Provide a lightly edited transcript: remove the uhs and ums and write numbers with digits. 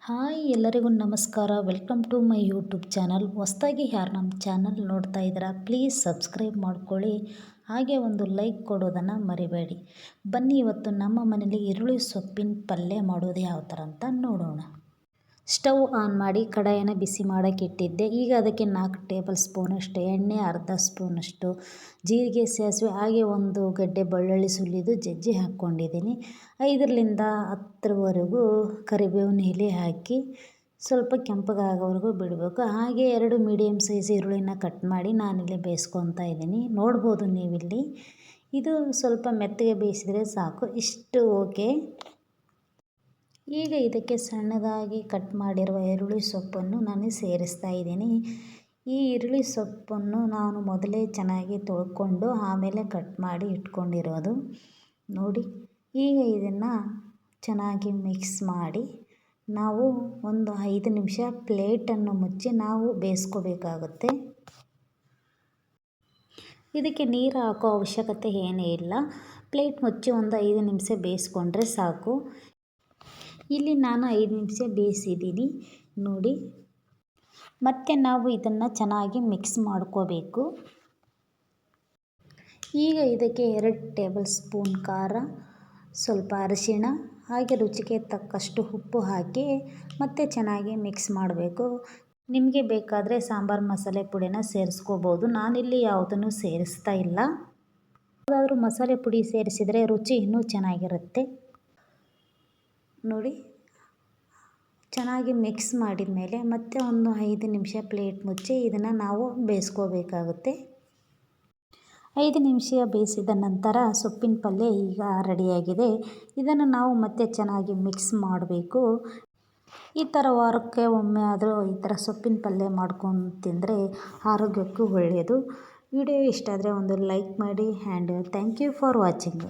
Hi ಎಲ್ಲರಿಗೂ ನಮಸ್ಕಾರ. Welcome to my YouTube channel. ಹೊಸದಾಗಿ ಯಾರು ನಮ್ಮ ಚಾನಲ್ ನೋಡ್ತಾ ಇದ್ದೀರಾ ಪ್ಲೀಸ್ ಸಬ್ಸ್ಕ್ರೈಬ್ ಮಾಡ್ಕೊಳ್ಳಿ, ಹಾಗೆ ಒಂದು ಲೈಕ್ ಕೊಡೋದನ್ನು ಮರಿಬೇಡಿ. ಬನ್ನಿ ಇವತ್ತು ನಮ್ಮ ಮನೇಲಿ ಈರುಳ್ಳಿ ಸೊಪ್ಪಿನ ಪಲ್ಯ ಮಾಡೋದು ಯಾವ ಥರ ಅಂತ ನೋಡೋಣ. ಸ್ಟವ್ ಆನ್ ಮಾಡಿ ಕಡಾಯಿನ ಬಿಸಿ ಮಾಡೋಕ್ಕೆ ಇಟ್ಟಿದ್ದೆ. ಈಗ ಅದಕ್ಕೆ 4 ಟೇಬಲ್ ಸ್ಪೂನಷ್ಟು ಎಣ್ಣೆ, ಅರ್ಧ ಸ್ಪೂನಷ್ಟು ಜೀರಿಗೆ, ಸಾಸಿವೆ, ಹಾಗೆ ಒಂದು ಗಡ್ಡೆ ಬೆಳ್ಳುಳ್ಳಿ ಸುಲಿದು ಜಜ್ಜಿ ಹಾಕ್ಕೊಂಡಿದ್ದೀನಿ. 5ರಿಂದ 10ವರೆಗೂ ಕರಿಬೇವಿನ ಎಲೆ ಹಾಕಿ ಸ್ವಲ್ಪ ಕೆಂಪಗಾಗೋವರೆಗೂ ಬಿಡಬೇಕು. ಹಾಗೆ 2 ಮೀಡಿಯಮ್ ಸೈಜ್ ಈರುಳ್ಳಿನ ಕಟ್ ಮಾಡಿ ನಾನಿಲ್ಲಿ ಬೇಯಿಸ್ಕೊತಾ ಇದ್ದೀನಿ. ನೋಡ್ಬೋದು ನೀವಿಲ್ಲಿ. ಇದು ಸ್ವಲ್ಪ ಮೆತ್ತಗೆ ಬೇಯಿಸಿದರೆ ಸಾಕು, ಇಷ್ಟು ಓಕೆ. ಈಗ ಇದಕ್ಕೆ ಸಣ್ಣದಾಗಿ ಕಟ್ ಮಾಡಿರುವ ಈರುಳ್ಳಿ ಸೊಪ್ಪನ್ನು ನಾನು ಸೇರಿಸ್ತಾ ಇದ್ದೀನಿ. ಈ ಈರುಳ್ಳಿ ಸೊಪ್ಪನ್ನು ನಾನು ಮೊದಲೇ ಚೆನ್ನಾಗಿ ತೊಳ್ಕೊಂಡು ಆಮೇಲೆ ಕಟ್ ಮಾಡಿ ಇಟ್ಕೊಂಡಿರೋದು ನೋಡಿ. ಈಗ ಇದನ್ನು ಚೆನ್ನಾಗಿ ಮಿಕ್ಸ್ ಮಾಡಿ ನಾವು ಒಂದು 5 ನಿಮಿಷ ಪ್ಲೇಟನ್ನು ಮುಚ್ಚಿ ನಾವು ಬೇಯಿಸ್ಕೋಬೇಕಾಗುತ್ತೆ. ಇದಕ್ಕೆ ನೀರು ಹಾಕೋ ಅವಶ್ಯಕತೆ ಏನೇ ಇಲ್ಲ. ಪ್ಲೇಟ್ ಮುಚ್ಚಿ ಒಂದು 5 ನಿಮಿಷ ಬೇಯಿಸ್ಕೊಂಡ್ರೆ ಸಾಕು. ಇಲ್ಲಿ ನಾನು 5 ನಿಮಿಷ ಬೇಯಿಸಿದ್ದೀನಿ ನೋಡಿ. ಮತ್ತು ನಾವು ಇದನ್ನು ಚೆನ್ನಾಗಿ ಮಿಕ್ಸ್ ಮಾಡ್ಕೋಬೇಕು. ಈಗ ಇದಕ್ಕೆ 2 ಟೇಬಲ್ ಸ್ಪೂನ್ ಖಾರ, ಸ್ವಲ್ಪ ಅರಿಶಿಣ, ಹಾಗೆ ರುಚಿಗೆ ತಕ್ಕಷ್ಟು ಉಪ್ಪು ಹಾಕಿ ಮತ್ತೆ ಚೆನ್ನಾಗಿ ಮಿಕ್ಸ್ ಮಾಡಬೇಕು. ನಿಮಗೆ ಬೇಕಾದರೆ ಸಾಂಬಾರು ಮಸಾಲೆ ಪುಡಿನ ಸೇರಿಸ್ಕೋಬೋದು. ನಾನಿಲ್ಲಿ ಯಾವುದನ್ನು ಸೇರಿಸ್ತಾ ಇಲ್ಲ. ಯಾವುದಾದ್ರೂ ಮಸಾಲೆ ಪುಡಿ ಸೇರಿಸಿದರೆ ರುಚಿ ಇನ್ನೂ ಚೆನ್ನಾಗಿರುತ್ತೆ ನೋಡಿ. ಚೆನ್ನಾಗಿ ಮಿಕ್ಸ್ ಮಾಡಿದ ಮೇಲೆ ಮತ್ತೆ ಒಂದು 5 ನಿಮಿಷ ಪ್ಲೇಟ್ ಮುಚ್ಚಿ ಇದನ್ನು ನಾವು ಬೇಯಿಸ್ಕೋಬೇಕಾಗುತ್ತೆ. 5 ನಿಮಿಷ ಬೇಯಿಸಿದ ನಂತರ ಸೊಪ್ಪಿನ ಪಲ್ಯ ಈಗ ರೆಡಿಯಾಗಿದೆ. ಇದನ್ನು ನಾವು ಮತ್ತೆ ಚೆನ್ನಾಗಿ ಮಿಕ್ಸ್ ಮಾಡಬೇಕು. ಈ ಥರ ವಾರಕ್ಕೆ ಒಮ್ಮೆ ಆದರೂ ಈ ಥರ ಸೊಪ್ಪಿನ ಪಲ್ಯ ಮಾಡ್ಕೊಂಡು ತಿಂದರೆ ಆರೋಗ್ಯಕ್ಕೂ ಒಳ್ಳೆಯದು. ವಿಡಿಯೋ ಇಷ್ಟ ಆದರೆ ಒಂದು ಲೈಕ್ ಮಾಡಿ. And thank you for watching.